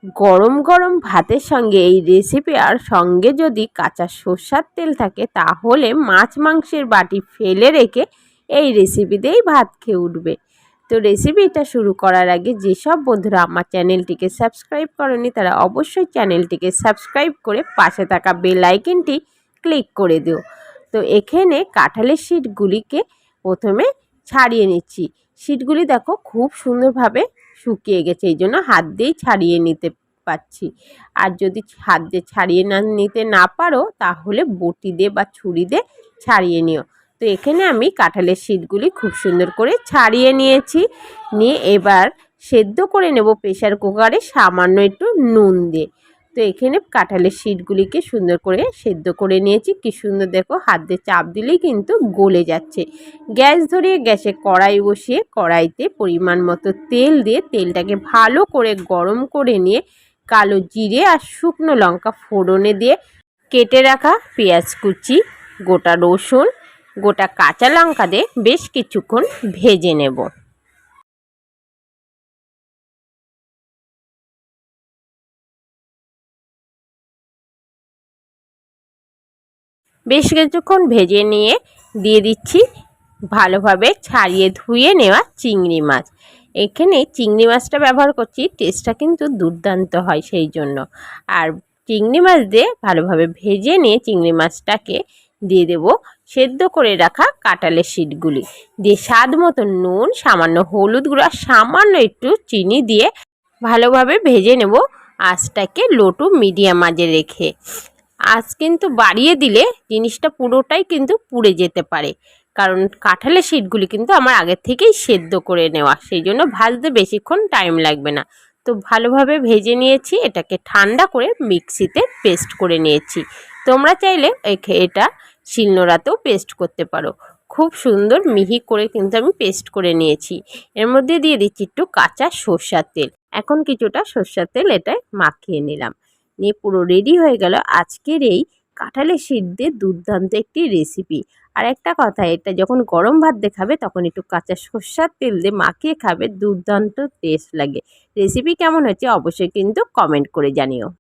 গরম গরম ভাতের সঙ্গে এই রেসিপি আর সঙ্গে যদি কাঁচা সর্ষার তেল থাকে তাহলে মাছ মাংসের বাটি ফেলে রেখে এই রেসিপি দিয়েই ভাত খেয়ে উঠবে। তো রেসিপিটা শুরু করার আগে যেসব বন্ধুরা আমার চ্যানেলটিকে সাবস্ক্রাইব করেনি তারা অবশ্যই চ্যানেলটিকে সাবস্ক্রাইব করে পাশে থাকা বেল আইকনটি ক্লিক করে দিও। তো এখানে কাঁঠালের শীটগুলিকে প্রথমে ছাড়িয়ে নিচ্ছি। শীটগুলি দেখো খুব সুন্দরভাবে শুকিয়ে গেছে, এই জন্য হাত দিয়েই ছাড়িয়ে নিতে পারছি। আর যদি হাত দিয়ে ছাড়িয়ে নিতে না পারো তাহলে বটি দিয়ে বা ছুরি দিয়ে ছাড়িয়ে নিও। তো এখানে আমি কাঁঠালের শীটগুলি খুব সুন্দর করে ছাড়িয়ে নিয়েছি। নিয়ে এবার সেদ্ধ করে নেব প্রেসার কুকারে সামান্য একটু নুন দিয়ে। তো এখানে কাঁঠালের শীটগুলিকে সুন্দর করে সেদ্ধ করে নিয়েছি। কি সুন্দর দেখো, হাত দিয়ে চাপ দিলেই কিন্তু গলে যাচ্ছে। গ্যাস ধরিয়ে গ্যাসে কড়াই বসিয়ে কড়াইতে পরিমাণ মতো তেল দিয়ে তেলটাকে ভালো করে গরম করে নিয়ে কালো জিরে আর শুকনো লঙ্কা ফোড়নে দিয়ে কেটে রাখা পেঁয়াজ কুচি, গোটা রসুন, গোটা কাঁচা লঙ্কা দিয়ে বেশ কিছুক্ষণ ভেজে নেব। বেশ কিছুক্ষণ ভেজে নিয়ে দিয়ে দিচ্ছি ভালোভাবে ছাড়িয়ে ধুয়ে নেওয়া চিংড়ি মাছ। এখানে চিংড়ি মাছটা ব্যবহার করছি, টেস্টটা কিন্তু দুর্দান্ত হয় সেই জন্য। আর চিংড়ি মাছ দিয়ে ভালোভাবে ভেজে নিয়ে চিংড়ি মাছটাকে দিয়ে দেব সেদ্ধ করে রাখা কাঁঠালের শীটগুলি দিয়ে স্বাদ মতো নুন, সামান্য হলুদ গুঁড়ো, সামান্য একটু চিনি দিয়ে ভালোভাবে ভেজে নেব, আঁচটাকে লো টু মিডিয়াম আঁচে রেখে। আঁচ কিন্তু বাড়িয়ে দিলে জিনিসটা পুরোটাই কিন্তু পুড়ে যেতে পারে, কারণ কাঁঠালের শীটগুলি কিন্তু আমার আগের থেকেই সেদ্ধ করে নেওয়া, সেই জন্য ভাজতে বেশিক্ষণ টাইম লাগবে না। তো ভালোভাবে ভেজে নিয়েছি, এটাকে ঠান্ডা করে মিক্সিতে পেস্ট করে নিয়েছি। তোমরা চাইলে এটা শিলনোড়াতেও পেস্ট করতে পারো। খুব সুন্দর মিহি করে কিন্তু আমি পেস্ট করে নিয়েছি। এর মধ্যে দিয়ে দিচ্ছি একটু কাঁচা সর্ষার তেল। এখন কিছুটা সর্ষার তেল এটায় মাখিয়ে নিলাম। নিয়ে পুরো রেডি হয়ে গেল আজকের এই কাঁঠালের শীট দিয়ে দুর্দান্ত একটি রেসিপি। আর একটা কথা, এটা যখন গরম ভাত দিয়ে খাবে তখন একটু কাঁচা সর্ষার তেল দিয়ে মাখিয়ে খাবে, দুর্দান্ত টেস্ট লাগে। রেসিপি কেমন হয়েছে অবশ্যই কিন্তু কমেন্ট করে জানিও।